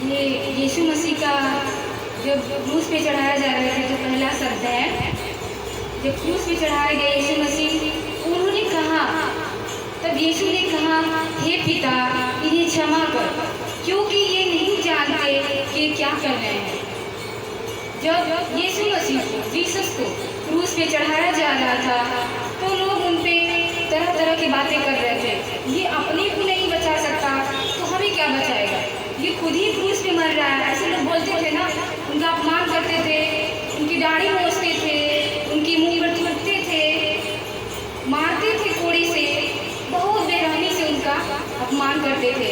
ये यीशु मसीह का जब क्रूस पे चढ़ाया जा रहा था, जो पहला शब्द है, जब क्रूस पे चढ़ाया गया यीशु मसीह, उन्होंने कहा, तब यीशु ने कहा, हे पिता इन्हें क्षमा कर, क्योंकि ये नहीं जानते कि क्या कर रहे हैं। जब यीशु मसीह को, जीसस को क्रूस पे चढ़ाया जा रहा था, तो लोग उन पे तरह तरह की बातें कर रहे थे। ये अपने को नहीं बचा सकता तो हमें क्या बचाएगा, ये खुद ही क्रूस पे मर रहा है, ऐसे लोग बोलते थे ना। उनका अपमान करते थे, उनकी दाढ़ी नोचते थे, उनकी मुंह पर थूकते थे, मारते थे कोड़ी से, बहुत बेरहमी से उनका अपमान करते थे।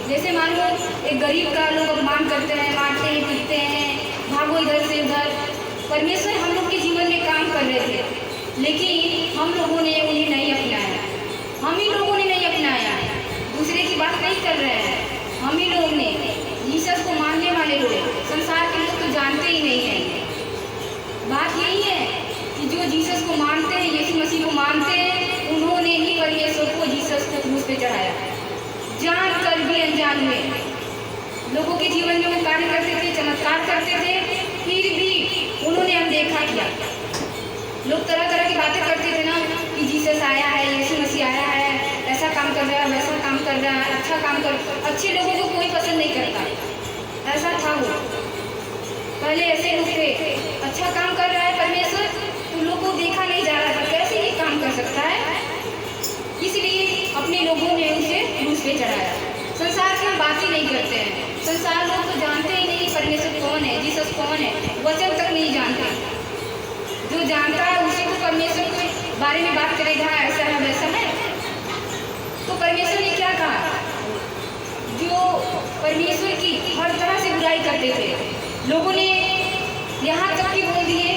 जैसे मान लो एक गरीब का लोग अपमान करते हैं, मारते हैं, पीटते हैं, भागो इधर से उधर। परमेश्वर हम लोग के जीवन में काम कर रहे थे, लेकिन हम लोगों ने उन्हें नहीं अपनाया। हम ही लोगों ने नहीं अपनाया, दूसरे की बात नहीं कर रहे हैं, हम ही लोग ने। जीसस को मानने वाले लोग, संसार के लोग तो जानते ही नहीं हैं। बात यही है कि जो जीसस को मानते हैं, यीशु मसीह को मानते हैं, उन्होंने ही परमेश्वर को, जीसस को क्रूस पे चढ़ाया। जान कर भी अनजान में लोगों के जीवन में वो कार्य करते थे, चमत्कार करते थे, फिर भी उन्होंने अनदेखा किया। लोग तरह तरह की बातें करते थे ना कि जीसस आया है, यीशु मसीह आया है, ऐसा काम कर रहा है, वैसा काम कर रहा है, अच्छा काम कर। अच्छे लोगों को कोई पसंद नहीं करता, ऐसा था वो। पहले ऐसे लोग थे, अच्छा काम कर रहा है परमेश्वर, तो लोगों को देखा नहीं जा रहा था, कैसे ये काम कर सकता है। इसलिए अपने लोगों ने उसे क्रूस पे चढ़ाया। संसार की हम बात ही नहीं करते हैं, संसार लोग तो जानते ही नहीं परमेश्वर कौन है, जीसस कौन है, वचन तक नहीं जानते। जो जानता है उसी को परमेश्वर के बारे में बात करेगा, ऐसा है वैसा है। तो परमेश्वर ने क्या कहा, जो परमेश्वर की हर तरह से बुराई करते थे, लोगों ने यहाँ तक कि बोल दिए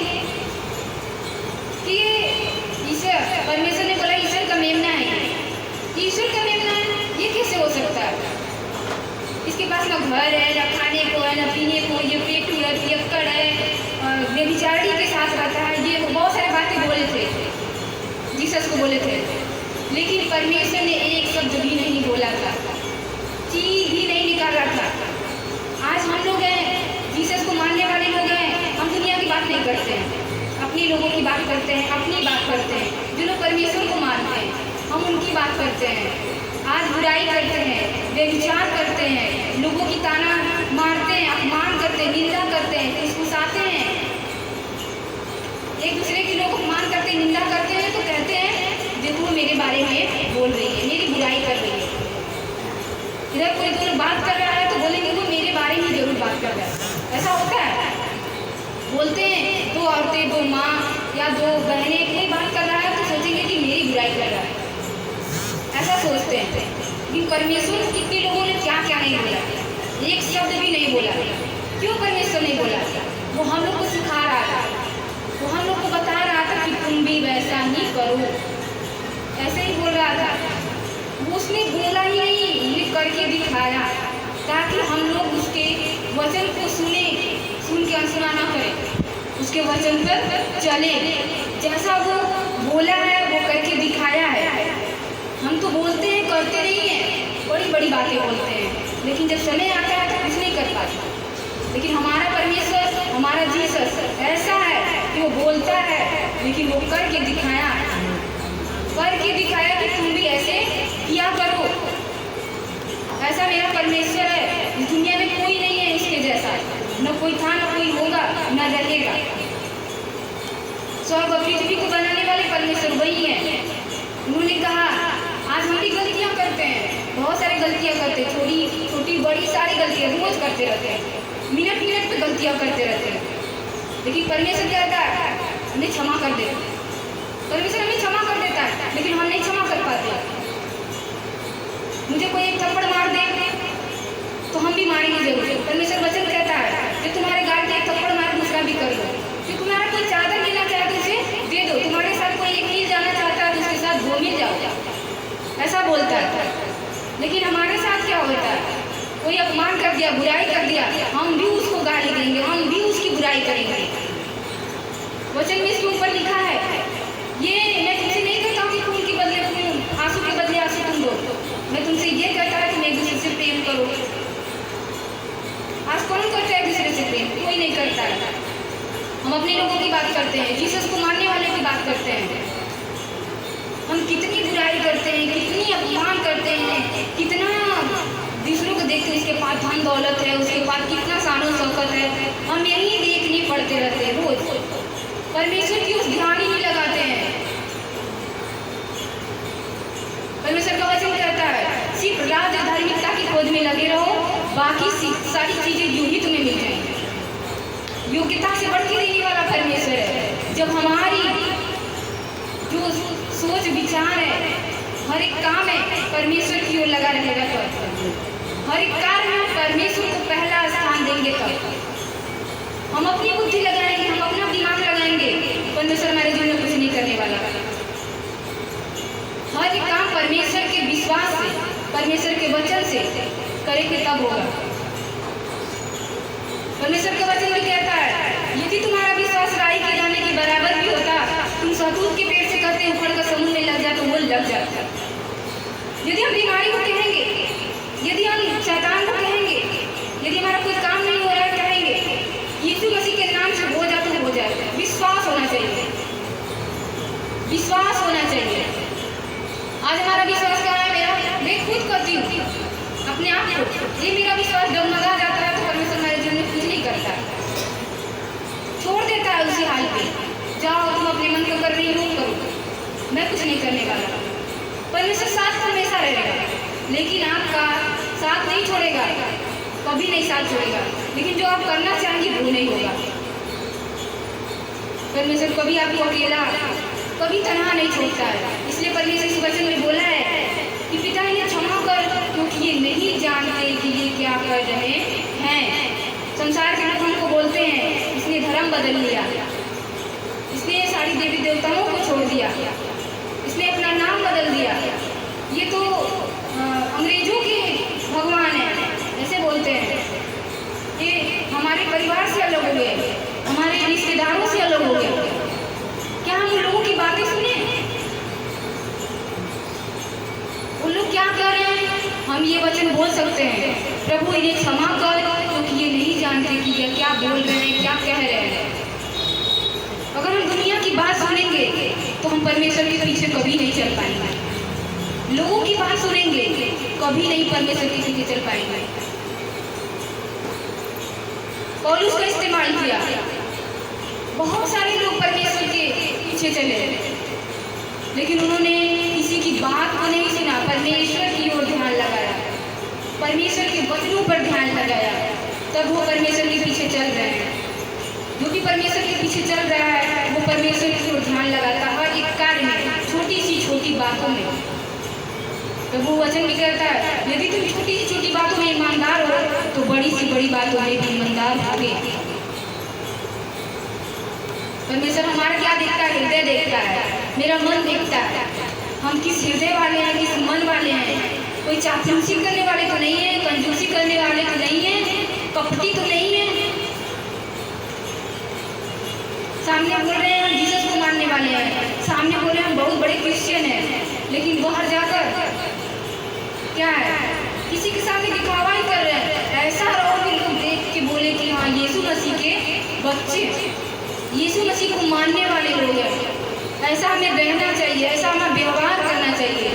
कि ईश्वर, परमेश्वर ने बोला ईश्वर का मेमना है, ईश्वर का मेमना है, ये कैसे हो सकता है। इसके पास ना घर है, ना खाने को है, ना पीने को, ये पेटू है, पियक्कड़ है, व्यभिचारी के साथ रहता है। ये बहुत सारी बातें बोले थे, जीसस को बोले थे, लेकिन परमेश्वर ने एक शब्द भी नहीं बोला था, चीज भी नहीं निकाला था। आज हम लोग हैं, जीसस को मानने वाले लोग हैं, हम दुनिया की बात नहीं करते हैं, अपने लोगों की बात करते हैं, अपनी बात करते हैं। जो लोग परमेश्वर को मानते हैं, हम उनकी बात करते हैं। आज बुराई करते हैं, व्यभिचार करते हैं, लोगों की ताना मारते हैं, अपमान करते हैं, निंदा करते हैं, फुसफुसाते हैं, एक दूसरे के लोग अपमान करते हैं, निंदा करते हैं, तो कहते हैं देखो मेरे बारे में बोल रही है, मेरी बुराई कर रही है। इधर कोई दो लोग बात कर रहा है तो बोलेंगे वो मेरे बारे में जरूर बात कर रहा है। ऐसा होता है, बोलते हैं दो औरतें, दो माँ या दो बहनें, कोई बात कर रहा है तो सोचेंगे कि मेरी बुराई कर रहा है, ऐसा सोचते हैं। लेकिन परमेश्वर कितने लोगों ने क्या क्या नहीं बोला, एक शब्द भी नहीं बोला। क्यों परमेश्वर नहीं बोला? वो हम लोग को सिखा रहा था, वो हम लोग को बता रहा था कि तुम भी वैसा ही करो, ऐसे ही बोल रहा था। उसने बोला ही नहीं, उसने करके दिखाया, ताकि हम लोग उसके वचन को सुने, सुन के अनसुना ना करें, उसके वचन पर चले। जैसा वो बोला है वो करके दिखाया है। हम तो बोलते हैं, करते नहीं हैं, बड़ी बड़ी बातें बोलते हैं, लेकिन जब समय आता है तो कुछ नहीं कर पाते। लेकिन हमारा परमेश्वर, हमारा जीसस ऐसा है कि वो बोलता है, लेकिन वो करके दिखाया, करके दिखाया कि तुम भी ऐसे किया करो। ऐसा मेरा परमेश्वर है, इस दुनिया में कोई नहीं है इसके जैसा, न कोई था, न कोई होगा, न रहेगा। स्वर्ग और पृथ्वी को बनाने वाले परमेश्वर वही है। उन्होंने कहा आज हम भी गलतियाँ करते हैं, बहुत सारी गलतियाँ करते हैं, छोटी छोटी बड़ी सारी गलतियाँ रोज करते रहते हैं, मिनट मिनट पे गलतियाँ करते रहते हैं। लेकिन परमेश्वर कहता है हमें क्षमा कर दे, परमेश्वर हमें क्षमा कर देता है, लेकिन हम नहीं क्षमा कर पाते। मुझे कोई एक थप्पड़ मार दे तो हम भी मारेंगे जरूर। परमेश्वर वचन कहता है कि तुम्हारे गाल पे एक थप्पड़ मार, दूसरा भी कर दो। कि तुम्हारा कोई चादर लेना चाहे तो उसे दे दो, तुम्हारे साथ कोई एक मील जाना चाहता है तो उसके साथ 2 मील जाओ, ऐसा बोलता है। लेकिन हमारे साथ क्या होता है, कोई अपमान कर दिया, बुराई कर दिया, हम भी उसको गाली देंगे, हम भी उसकी बुराई करेंगे। वचन में इसके ऊपर लिखा है, ये मैं तुमसे नहीं कहता हूँ कि खून के बदले खून, आंसू के बदले आंसू तुम दो, मैं तुमसे ये कहता है कि मैं एक दूसरे से प्रेम करो। कौन करता है दूसरे से प्रेम? कोई नहीं करता है। हम अपने लोगों की बात करते हैं, जीसस को मानने वाले की बात करते हैं। हम कितनी बुराई करते हैं, कितनी अपमान करते हैं, कितना दूसरों को देखते हैं इसके पास धन दौलत है, उसके पास कितना शानो शौकत है, हम यही देखने पड़ते रहते हैं रोज। परमेश्वर की उस ध्यान ही नहीं लगाते हैं। परमेश्वर का वचन कहता है सिर्फ राज धार्मिकता की खोज में लगे रहो, बाकी सारी चीजें यूं ही तुम्हें मिल जाएंगी। योग्यता से बढ़ के देने वाला परमेश्वर है। जब हमारी जो सोच विचार है, हर एक काम है परमेश्वर की ओर लगा रहेगा, तो हर एक कार्य में परमेश्वर को पहला स्थान देंगे, तब हम अपनी बुद्धि लगाएंगे, हम अपना दिमाग लगाएंगे, परमेश्वर हमारे जीवन में कुछ नहीं करने वाला। हर एक काम परमेश्वर के विश्वास से, परमेश्वर के वचन से करेंगे तब होगा। परमेश्वर का वचन भी कहता है यदि तुम्हारा विश्वास राई के दाने के बराबर भी होता, तुम सहतूत के पेड़ से कहते उखड़ कर समुद्र में लग जा, तो वो लग जाता। यदि हम बीमारी को कहेंगे, यदि हम शैतान को कहेंगे, यदि हमारा कोई काम नहीं हो रहा है कहेंगे यीशु मसीह के नाम से हो जाए, तो हो जाए। विश्वास होना चाहिए, विश्वास होना चाहिए। आज हमारा विश्वास कहाँ है? मेरा मैं खुद करती हूँ अपने आप को। ये मेरा विश्वास डगमगा जाता है तो परमेश्वर हमारे जीवन में कुछ नहीं करता, छोड़ देता है उसी हाल पे। जाओ तुम अपने मन को कर रही हो, करो, मैं कुछ नहीं करने वाला। परमेश्वर साथ हमेशा रहेगा, लेकिन आपका साथ नहीं छोड़ेगा, कभी नहीं साथ छोड़ेगा। लेकिन जो आप करना चाहेंगे वो नहीं होगा। परमेश्वर कभी आपको अकेला, कभी तनहा नहीं छोड़ता है। इसलिए परमेश्वर इस वचन में बोला है कि पिता इन्हें क्षमा कर, क्योंकि ये नहीं जानते कि ये क्या कर रहे हैं। संसार के लोग हमको बोलते हैं इसने धर्म बदल लिया, इसने सारी देवी देवताओं को छोड़ दिया, इसने अपना नाम बदल दिया, ये तो अंग्रेजों के भगवान है, ऐसे बोलते हैं। ये हमारे परिवार से अलग हो गए, हमारे रिश्तेदारों से अलग हो गए। क्या हम उन लोगों की बातें सुने? उन लोग क्या कह रहे हैं? हम ये वचन बोल सकते हैं प्रभु इन्हें क्षमा कर, क्योंकि ये नहीं जानते कि ये क्या बोल रहे हैं, क्या कह रहे हैं। अगर हम दुनिया की बात सुनेंगे तो हम परमेश्वर के पीछे कभी नहीं चल पाएंगे। लोगों की बात सुनेंगे कभी नहीं परमेश्वर के पीछे चल पाएंगे। पौलुस का इस्तेमाल किया, बहुत सारे लोग परमेश्वर के पीछे चले, लेकिन उन्होंने किसी की बात को नहीं सुना, परमेश्वर की ओर ध्यान लगाया, परमेश्वर के वचनों पर ध्यान लगाया, तब वो परमेश्वर के पीछे चल रहे हैं। जो भी परमेश्वर के पीछे चल रहा है वो परमेश्वर की ओर ध्यान लगाता है, हर एक कार्य में, छोटी सी छोटी बातों में। तो वो वचन भी कहता है यदि तुम छोटी सी छोटी बातों में ईमानदार हो तो बड़ी सी बड़ी बातों में भी ईमानदार होगे। परमेश्वर हमारा क्या देखता है? हृदय देखता है, मेरा मन देखता है। हम किस हृदय वाले हैं, किस मन वाले हैं। कोई चापलूसी करने वाले तो नहीं है, कंजूसी करने वाले तो नहीं है, कपटी तो नहीं है। सामने बोल रहे हैं हम जीसस को मानने वाले हैं, सामने बोल रहे हैं हम बहुत बड़े क्रिश्चियन हैं, लेकिन बाहर जाकर क्या है? किसी के सामने दिखावा ही कर रहे हैं। ऐसा रहो कि लोग देख के बोले कि हाँ यीशु मसीह के बच्चे, यीशु मसीह को मानने वाले लोग हैं। ऐसा हमें रहना चाहिए, ऐसा हमें व्यवहार करना चाहिए।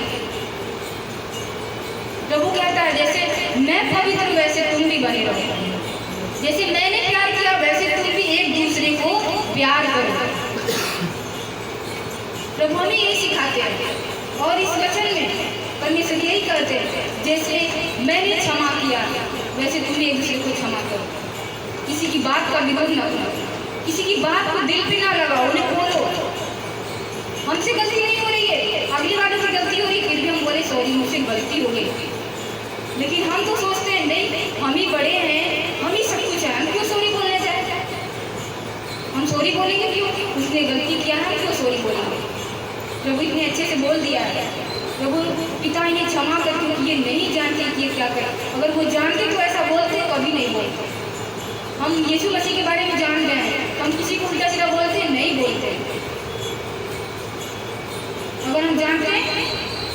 प्रभु कहता है जैसे मैं पवित्र हूं वैसे तुम भी बने रहो, जैसे मैंने प्यार किया वैसे तुम भी एक दूसरे को प्यार करो। प्रभु हमें यही सिखाते हैं और इस वचन में परमेश्वर यही कहते हैं जैसे मैंने क्षमा किया वैसे तुम भी एक दूसरे को क्षमा करो। किसी की बात का विरोध न करो, किसी की बात को दिल पे ना लगाओ, उन्हें बोलो हमसे गलती नहीं हो रही है, अगली बार से गलती हो रही, फिर भी हम बोले सॉरी मुझसे गलती हो गई। लेकिन हम तो सोचते हैं नहीं हम ही बड़े हैं, हम ही सब कुछ है, हम क्यों सॉरी बोलना चाहते हैं? हम सॉरी बोलेंगे क्यों? उसने गलती किया है, क्यों सॉरी बोलेंगे? प्रभु इतने अच्छे से बोल दिया है, प्रभु पिता इन्हें क्षमा कर, क्योंकि ये नहीं जानते कि ये क्या करें। अगर वो जानते तो ऐसा बोलते, कभी नहीं बोलते। हम यीशु मसीह के बारे में जान गए हैं, हम किसी को उल्टा सीधा बोलते नहीं बोलते। अगर हम जानते हैं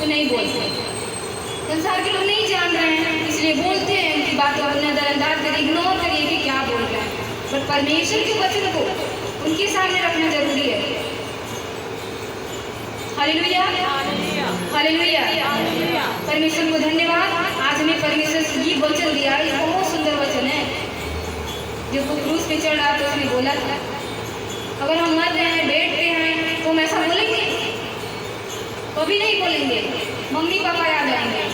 तो नहीं बोलते। संसार के लोग नहीं जान रहे हैं इसलिए बोलते हैं, उनकी बात को नजरअंदाज करें, इग्नोर करिए कि बट परमेश्वर के वचन को उनके सामने रखना जरूरी है। Hallelujah, hallelujah. परमेश्वर को धन्यवाद। आज हमें परमेश्वर से ये वचन दिया, ये बहुत सुंदर वचन है। जब वो क्रूस पे चढ़ रहा तो उसने बोला था, अगर हम मर रहे हैं, बैठते हैं, तो हम ऐसा बोलेंगे? कभी नहीं बोलेंगे। मम्मी पापा याद आएंगे।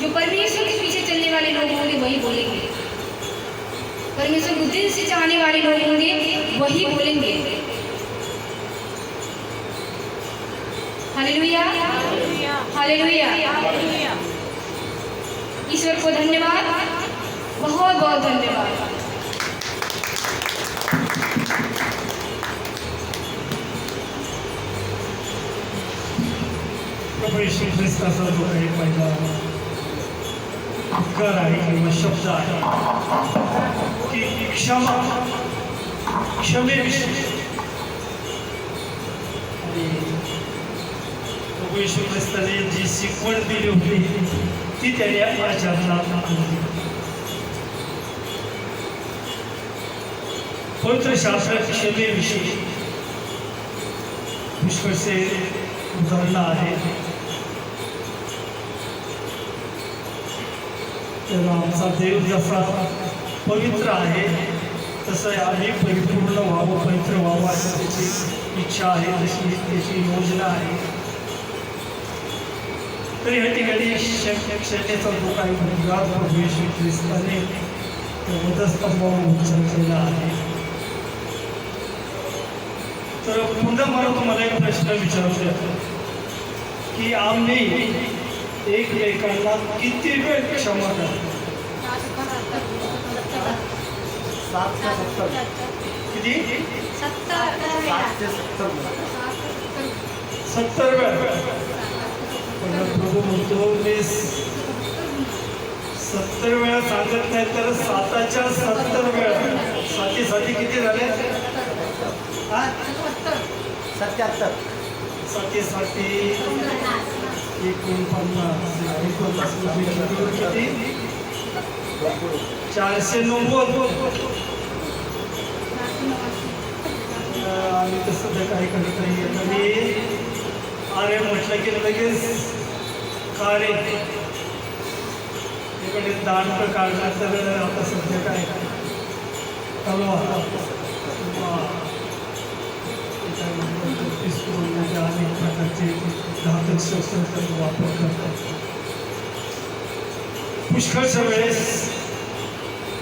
जो परमेश्वर के पीछे चलने वाले लोग होंगे वही बोलेंगे। परमेश्वर को दिल से चाहने वाले लोग होंगे वही बोलेंगे। Hallelujah, hallelujah. ईश्वर को धन्यवाद, बहुत बहुत धन्यवाद। प्रभू यीशु ख्रिस्ताचा जो काही पहिला उपकार आहे किंवा शब्द आहे की क्षमा, क्षमेविषयी, आणि प्रभू यीशु ख्रिस्ताने जी शिकवण दिली होती ती त्याने आचरणात आणली. पवित्र शास्त्रात क्षमेविषयी पुष्कळसे उदाहरणं आहेत. तर आमचा देव जसा पवित्र आहे तसं आम्ही परिपूर्ण व्हावं, पवित्र व्हावं अशी त्याची इच्छा आहे, तशी त्याची योजना आहे. तर या ठिकाणी क्षमेचा जो काही मुलगा प्रभू येशू ख्रिस्ताने वधस्तंभावर उचललेला आहे. तर पुन्हा मला तुम्हाला एक प्रश्न विचारू द्या की आम्ही एकमेकांना किती वेळ क्षमा करतो? 7 ते 70. किती? 7 ते 70. 70 वेळा. पण प्रभू म्हणतो मी 70 वेळा सांगत नाही तर 7च्या 70 वेळा. साठी किती झाले? 77. साठी 49 किती? 490. आम्ही तसं तर काही करत नाही. आणि अरे म्हटलं की लगेच का रे इकडे दांड काढलं तर आता सध्या काय तलवार अनेक प्रकारचे घातक शस्त्रांचा वापर करतात. पुष्कळच्या वेळेस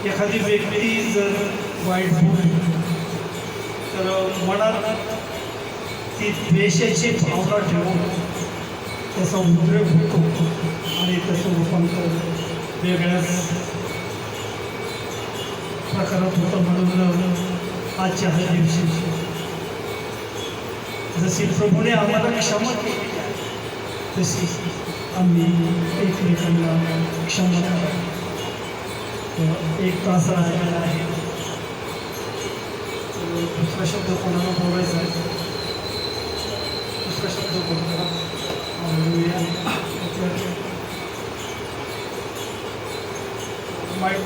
एखादी व्यक्ती जर वाईट बोलली तर मनात ती द्वेषाची भावना ठेवून त्याचा उद्रेक होतो आणि त्याचं रूपांतर वेगळ्याच प्रकारात होतं. म्हणून आजच्या ह्या दिवशी जशी प्रभूने आम्हाला क्षमा केली तशी आम्ही एकमेकांना क्षमा करा. 1 तास राहिलेला आहे. दुसरा शब्द कोणाला बोलायचा आहे? दुसरा शब्द बोलतो माईक.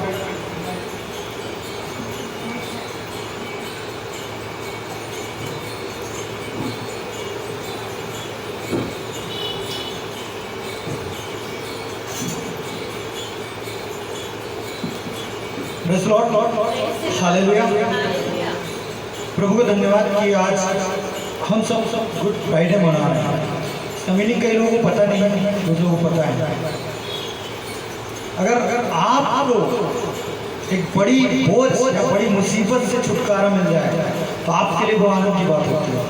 Praise Lord, hallelujah. प्रभु को धन्यवाद कि आज हम सब गुड फ्राइडे मना रहे हैं। समिनी कई लोगों को पता नहीं, कुछ लोगों को पता है। अगर आपको एक बड़ी बोझ या बड़ी मुसीबत से छुटकारा मिल जाए तो आपके लिए वो आनंद की बात होती है।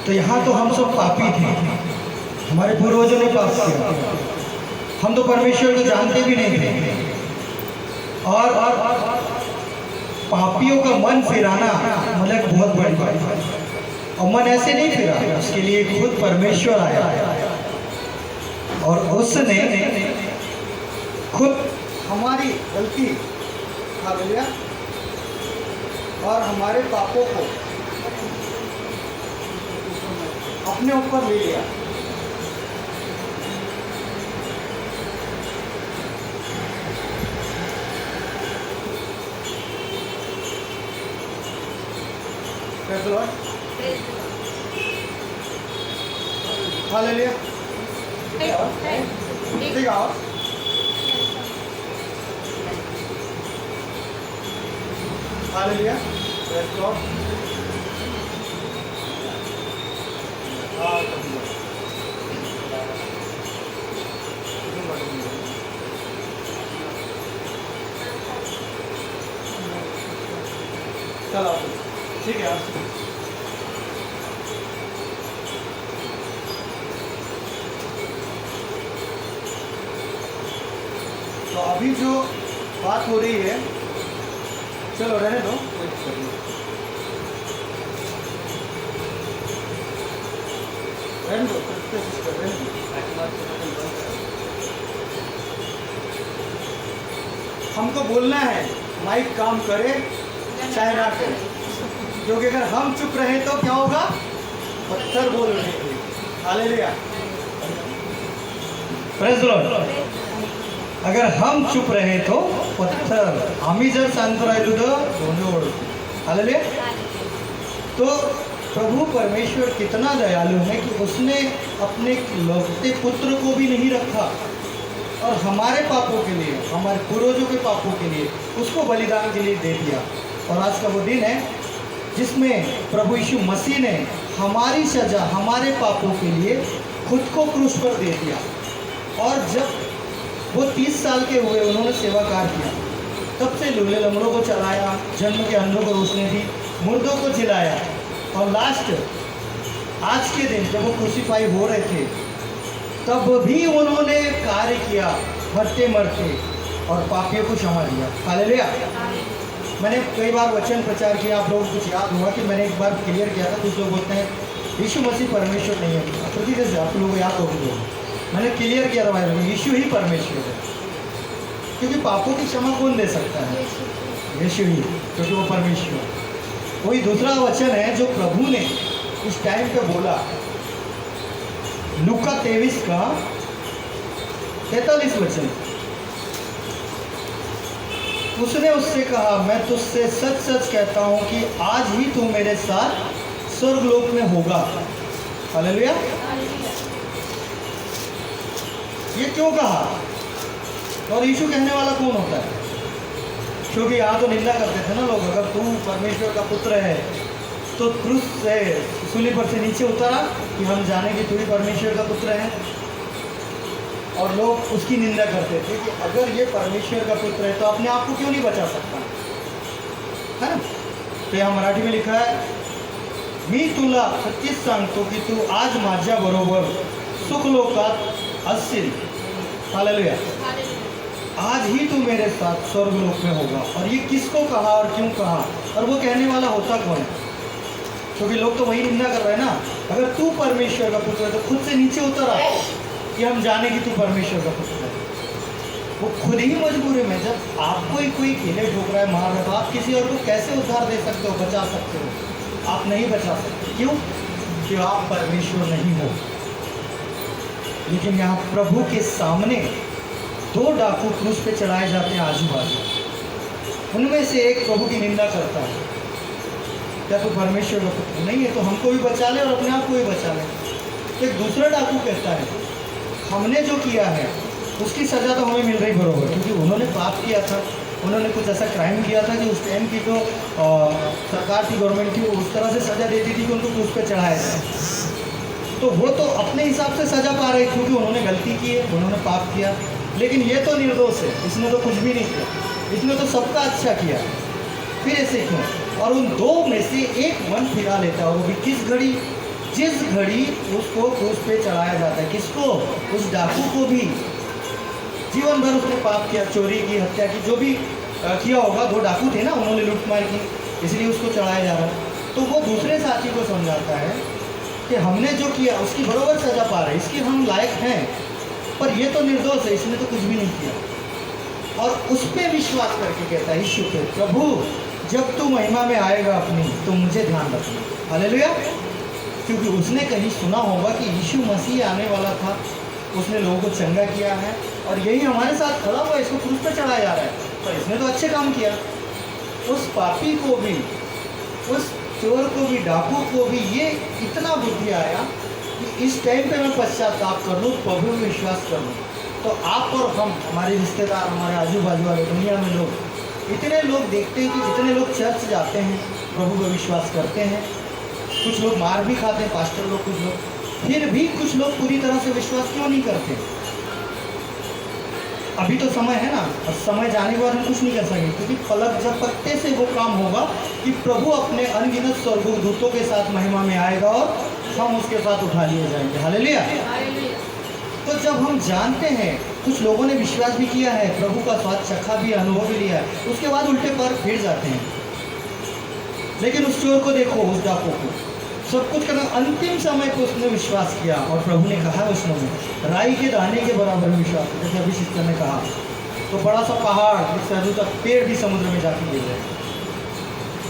तो यहाँ तो हम सब पापी थे, हमारे पूर्वजों ने पाप किया, हम तो परमेश्वर को जानते भी नहीं थे। और पापियों का मन फिराना मतलब एक बहुत बड़ी बात है। और मन ऐसे नहीं फिरा, उसके लिए खुद परमेश्वर आया और उसने खुद हमारी गलती हालेलुया और हमारे पापों को अपने ऊपर ले लिया। Praise the Lord. हालेलुया। ठीक है। हालेलुया। Praise the Lord. चलो ठीक है। तो अभी जो बात हो रही है, चलो रहने दो, कोई दिक्कत नहीं। रहने दो, रहने दो। हमको बोलना है, माइक काम करे चाहे ना करे, क्योंकि अगर हम चुप रहे तो क्या होगा? पत्थर बोल रहे हैं। हालेलुया। Praise the Lord. अगर हम चुप रहे तो पत्थर, आम्ही जर शांत राहिलो तर धोंडे ओढतो। हालेलुया। तो प्रभु परमेश्वर कितना दयालु है कि उसने अपने लौटे पुत्र को भी नहीं रखा और हमारे पापों के लिए, हमारे पूर्वजों के पापों के लिए उसको बलिदान के लिए दे दिया। और आज का वो दिन है जिसमें प्रभु यीशु मसीह ने हमारी सजा, हमारे पापों के लिए खुद को क्रूस पर दे दिया। और जब वो 30 साल के हुए, उन्होंने सेवा कार्य किया, तब से लूले लंगड़ों को चलाया, जन्म के अंधों को रोशनी दी, मुर्दों को जिलाया, और लास्ट आज के दिन जब वो क्रूसीफाई हो रहे थे तब भी उन्होंने कार्य किया, मरते मरते, और पापियों को क्षमा दिया। हालेलुया। मैंने कई बार वचन प्रचार किया, आप लोगों को कुछ याद होगा कि मैंने एक बार क्लियर किया था। कुछ लोग बोलते हैं यीशु मसीह परमेश्वर नहीं है, प्रति से आप लोगों को याद होगा। मैंने क्लियर किया था भाई, यीशु ही परमेश्वर है, क्योंकि पापों की क्षमा कौन दे सकता है? यीशु ही, क्योंकि वो परमेश्वर। वही दूसरा वचन है जो प्रभु ने उस टाइम पे बोला, लूका 23 का 43 वचन। उसने उससे कहा, मैं तुझसे सच सच कहता हूँ कि आज ही तू मेरे साथ स्वर्गलोक में होगा। हालेलुया। ये क्यों कहा? और यीशु कहने वाला कौन होता है? क्योंकि यहाँ तो निंदा करते थे ना लोग, अगर तू परमेश्वर का पुत्र है तो क्रूस से, सूली पर से नीचे उतरा कि हम जाने कि तू ही परमेश्वर का पुत्र है। और लोग उसकी निंदा करते थे कि अगर ये परमेश्वर का पुत्र है तो अपने आप को क्यों नहीं बचा सकता, है ना? तो यहाँ मराठी में लिखा है, मी तुला सत्य सांगतो की तू आज माझ्या बरोबर सुखलोकात असशील। हालेलुया। आज ही तू मेरे साथ स्वर्गलोक में होगा। और ये किसको कहा और क्यों कहा, और वो कहने वाला होता कौन है? क्योंकि लोग तो वही निंदा कर रहे हैं ना, अगर तू परमेश्वर का पुत्र है तो खुद से नीचे उतर आ कि हम जाने कि तू परमेश्वर का पुत्र है। वो खुद ही मजबूरी में, जब आपको ही कोई कीले ठोक रहा है, मार रहा है, तो आप किसी और को कैसे उद्धार दे सकते हो, बचा सकते हो? आप नहीं बचा सकते। क्यों? कि आप परमेश्वर नहीं हो। लेकिन यहाँ प्रभु के सामने 2 डाकू क्रूस पे चढ़ाए जाते हैं आजू बाजू। उनमें से एक प्रभु की निंदा करता है, क्या तू परमेश्वर का पुत्र नहीं है तो हमको भी बचा ले और अपने आप को भी बचा ले। तो एक दूसरा डाकू कहता है, हमने जो किया है उसकी सज़ा तो हमें मिल रही बरोबर, क्योंकि उन्होंने पाप किया था, उन्होंने कुछ ऐसा क्राइम किया था कि उस टाइम की जो सरकार थी, गवर्नमेंट थी, वो उस तरह से सज़ा देती थी कि उनको क्रूस पे चढ़ाया जाए। तो वो तो अपने हिसाब से सज़ा पा रहे, क्योंकि उन्होंने गलती की है, उन्होंने पाप किया। लेकिन ये तो निर्दोष है, इसने तो कुछ भी नहीं किया, इसने तो सबका अच्छा किया, फिर ऐसे क्यों? और उन 2 में से एक मन फिरा लेता है, वो भी किस घड़ी? जिस घड़ी उसको क्रूस पे चढ़ाया जाता है। किसको? उस डाकू को भी। जीवन भर उसने पाप किया, चोरी की, हत्या की, जो भी किया होगा। 2 डाकू थे ना, उन्होंने लूटमार की, इसलिए उसको चढ़ाया जा रहा है। तो वो दूसरे साथी को समझाता है कि हमने जो किया उसकी बराबर सजा पा रहे, इसकी हम लायक हैं, पर ये तो निर्दोष है, इसने तो कुछ भी नहीं किया। और उस पर विश्वास करके कहता है यीशु पे, प्रभु जब तू महिमा में आएगा अपनी तो मुझे ध्यान रखना। हालेलुया। क्योंकि उसने कहीं सुना होगा कि यीशु मसीह आने वाला था, उसने लोगों को चंगा किया है, और यही हमारे साथ खड़ा हुआ, इसको क्रूस पे चढ़ाया जा रहा है, पर इसने तो अच्छे काम किया। उस पापी को भी, उस चोर को भी, डाकू को भी ये इतना बुद्धि आया कि इस टाइम पे मैं पश्चाताप कर लूँ, प्रभु में विश्वास कर लूँ। तो आप और हम, हमारे रिश्तेदार, हमारे आजू बाजू वाले दुनिया में लोग, इतने लोग देखते हैं कि जितने लोग चर्च जाते हैं, प्रभु पर विश्वास करते हैं, कुछ लोग मार भी खाते हैं, पास्टर लोग, कुछ लोग, फिर भी कुछ लोग पूरी तरह से विश्वास क्यों नहीं करते? अभी तो समय है ना, और समय जाने के बाद हम कुछ नहीं कर सकेंगे, क्योंकि पलक झपकते से वो काम होगा कि प्रभु अपने अनगिनत स्वर्गदूतों के साथ महिमा में आएगा और हम उसके साथ उठा लिए जाएंगे। हालेलुया। तो जब हम जानते हैं, कुछ लोगों ने विश्वास भी किया है, प्रभु का स्वाद चखा भी, अनुभव भी लिया है, उसके बाद उल्टे पर फिर जाते हैं। लेकिन उस चोर को देखो, उस डाकू को, सब कुछ करना, अंतिम समय को उसने विश्वास किया और प्रभु ने कहा उसने में राई के दाने के बराबर विश्वास, जैसे अभी सिस्टर ने कहा। तो बड़ा सा पहाड़, जिससे अभी तक पेड़ भी समुद्र में जाके गिर रहे।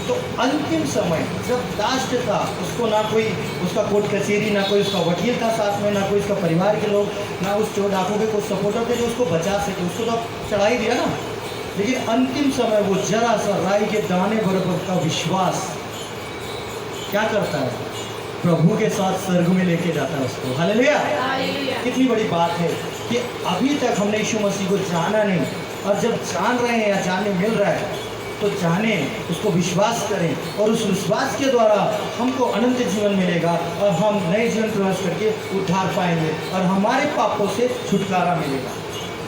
तो अंतिम समय जब लास्ट था, उसको ना कोई उसका कोर्ट कचहरी, ना कोई उसका वकील था साथ में, ना कोई उसका परिवार के लोग, ना उस चोर डाकू के कुछ सपोर्टर थे जो उसको बचा सके, उसको तो चढ़ा ही दिया ना। लेकिन अंतिम समय वो जरा सा राई के दाने बराबर का विश्वास क्या करता है? प्रभु के साथ स्वर्ग में लेके जाता है उसको। हालेलुया। कितनी बड़ी बात है कि अभी तक हमने यीशु मसीह को जाना नहीं, और जब जान रहे हैं या जानने मिल रहा है तो जाने, उसको विश्वास करें, और उस विश्वास के द्वारा हमको अनंत जीवन मिलेगा और हम नए जीवन प्रवेश करके उद्धार पाएंगे और हमारे पापों से छुटकारा मिलेगा।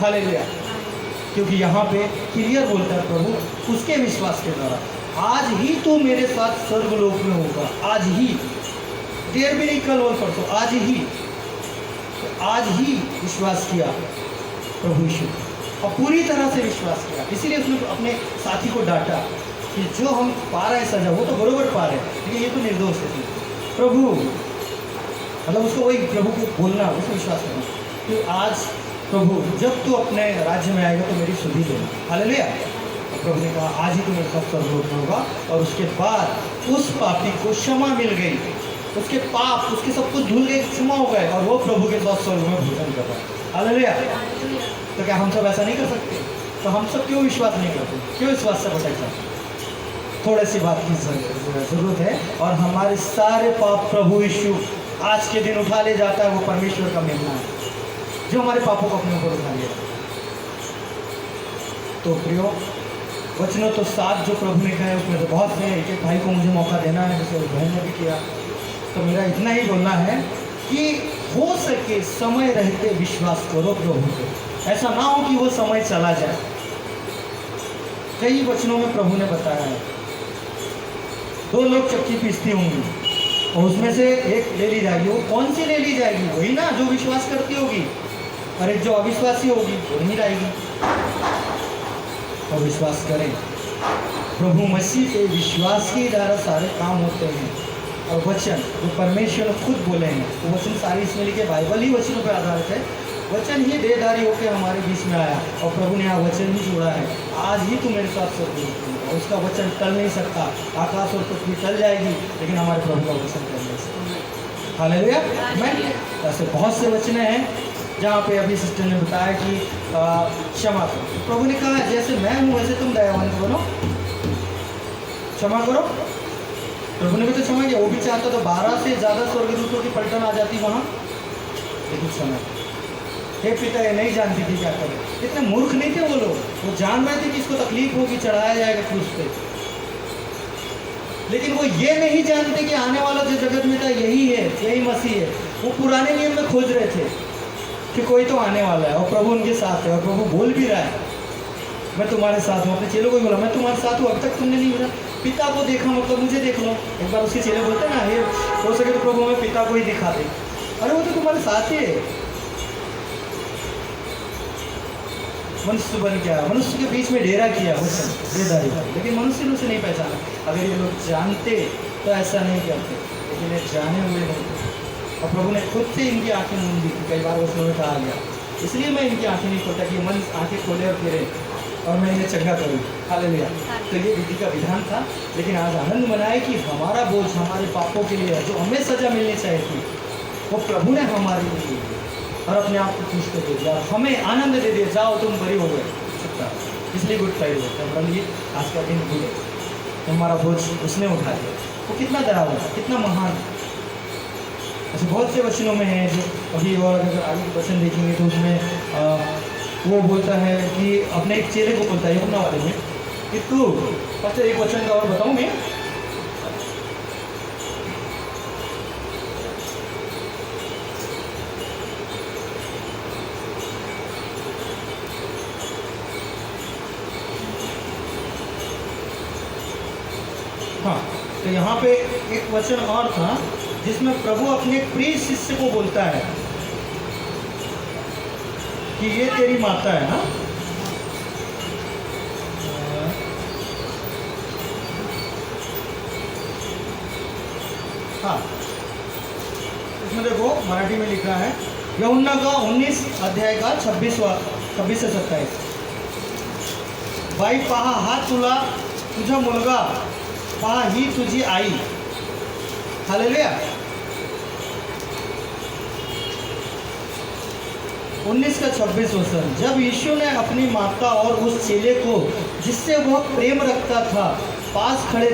हालेलुया। क्योंकि यहाँ पे क्लियर बोलता है प्रभु, उसके विश्वास के द्वारा, आज ही तू मेरे साथ स्वर्गलोक में होगा, आज ही, देर भी नहीं, कल और परसों, आज ही। तो आज ही विश्वास किया प्रभु यीशु, और पूरी तरह से विश्वास किया। इसीलिए उसने अपने साथी को डांटा कि जो हम पा रहे हैं सजा, वो तो बरोबर पा रहे हैं, लेकिन ये तो निर्दोष है। प्रभु, मतलब उसको वही प्रभु को बोलना, उसको विश्वास करना कि आज प्रभु जब तू अपने राज्य में आएगा तो मेरी सुधि लेना। हालेलुया। प्रभु ने कहा आज ही तो मेरे साथ स्वर्गलोक में होगा। और उसके बाद उस पापी को क्षमा मिल गई, उसके पाप, उसके सब कुछ धुल गए, क्षमा हो गए, और वो प्रभु के साथ स्वर्ग में भोजन कर रहा है। हालेलुया। तो क्या हम सब ऐसा नहीं कर सकते? तो हम सब क्यों विश्वास नहीं करते? क्यों विश्वास से भटक जाते? थोड़ी सी बात की जरूरत है, और हमारे सारे पाप प्रभु यीशु आज के दिन उठा ले जाता है। वो परमेश्वर का मेहना है जो हमारे पापों को अपने ऊपर उठा लिया। तो प्रियो, वचनों तो 7 जो प्रभु ने कहा है उसमें तो बहुत से, एक भाई को मुझे मौका देना है, जैसे बहन ने भी किया। तो मेरा इतना ही बोलना है कि हो सके समय रहते विश्वास करो प्रभु को, ऐसा ना हो कि वो समय चला जाए। कई वचनों में प्रभु ने बताया है, 2 लोग चक्की पीसती होंगी और उसमें से एक ले ली जाएगी। वो कौन सी ले ली जाएगी? वही ना जो विश्वास करती होगी, और एक जो अविश्वासी होगी वो नहीं रहेगी। और विश्वास करें प्रभु मसीह पे, विश्वास के द्वारा सारे काम होते हैं। और वचन जो परमेश्वर ने खुद बोले हैं, तो वचन सारे इसमें लिखे, बाइबल ही वचनों पर आधारित है। वचन ही देहधारी होकर हमारे बीच में आया, और प्रभु ने यहाँ वचन ही जोड़ा है। आज ही तू मेरे साथ स्वर्गलोक में होगा। उसका वचन टल नहीं सकता। आकाश और पृथ्वी टल जाएगी, लेकिन हमारे प्रभु का वचन टल नहीं सकता। हालेलुया। ऐसे बहुत से वचन हैं जहाँ पे अभी सिस्टर ने बताया कि क्षमा करो। प्रभु ने कहा जैसे मैं हूँ वैसे तुम दयावंत बनो, क्षमा करो। प्रभु ने भी तो क्षमा किया। वो भी चाहता तो 12 से ज़्यादा स्वर्गदूतों की पलटन आ जाती वहाँ, लेकिन क्षमा। हे पिता, ये नहीं जानती थी क्या करें। इतने मूर्ख नहीं थे वो लोग, वो जान रहे थे कि इसको तकलीफ होगी, चढ़ाया जाएगा क्रूस पे, लेकिन वो ये नहीं जानते कि आने वाला जो जगत में था यही है, यही मसीह है। वो पुराने नियम में खोज रहे थे कि कोई तो आने वाला है, और प्रभु उनके साथ है, और प्रभु बोल भी रहा है मैं तुम्हारे साथ हूँ। अपने चेलों को बोला मैं तुम्हारे साथ हूँ, अभी तक तुमने नहीं बोला। पिता को देखा मतलब मुझे देख लो। एक बार उसके चेले बोलते ना, ये हो सके तो प्रभु हमें पिता को ही दिखा दे। अरे वो तो तुम्हारे साथ ही है। मनुष्य बन गया, मनुष्य के बीच में डेरा किया वचन बेदारी, लेकिन मनुष्य ने उसे नहीं पहचाना। अगर ये लोग जानते तो ऐसा नहीं करते, लेकिन ये जाने हुए नहीं। और प्रभु ने खुद से इनकी आंखें मूंद दी। कई बार वचनों में कहा गया, इसलिए मैं इनकी आंखें नहीं खोलता कि मन आंखें खोले और फिरे और मैं इन्हें चंगा करूँ। हालेलुया। तो ये विधि का विधान था, लेकिन आज आनंद मनाए कि हमारा बोझ हमारे पापों के लिए है, जो हमें सजा मिलनी चाहिए थी वो प्रभु ने हमारे लिए दी और अपने आप को खुश कर दे दिया, हमें आनंद दे दिया। जाओ तुम बरी हो गए सकता। इसलिए गुड फ्राइडे होता है हमारे लिए। आज का दिन भूले, हमारा बोझ उसने उठा दिया। वो कितना दयालु है, कितना महान है। ऐसे बहुत से वचनों में है जो अभी, और अगर आगे वचन देखेंगे तो उसमें वो बोलता है कि अपने एक चेले को बोलता है यूहन्ना वाले में कि तू, बस एक वचन का और बताऊँ मैं, हाँ, तो यहाँ पे एक वचन और था जिसमें प्रभु अपने एक प्रिय शिष्य को बोलता है कि ये तेरी माता है ना। हाँ, इसमें देखो मराठी में लिखा है यूहन्ना का 19 अध्याय का 26 से 27। बाई पहा हा तुला तुझा मुलगा, पहा ही तुझी आई। हालेलुया। 19 का 26 वचन। जब यीशु ने अपनी माता और उस चेले को जिससे वह प्रेम रखता था पास खड़े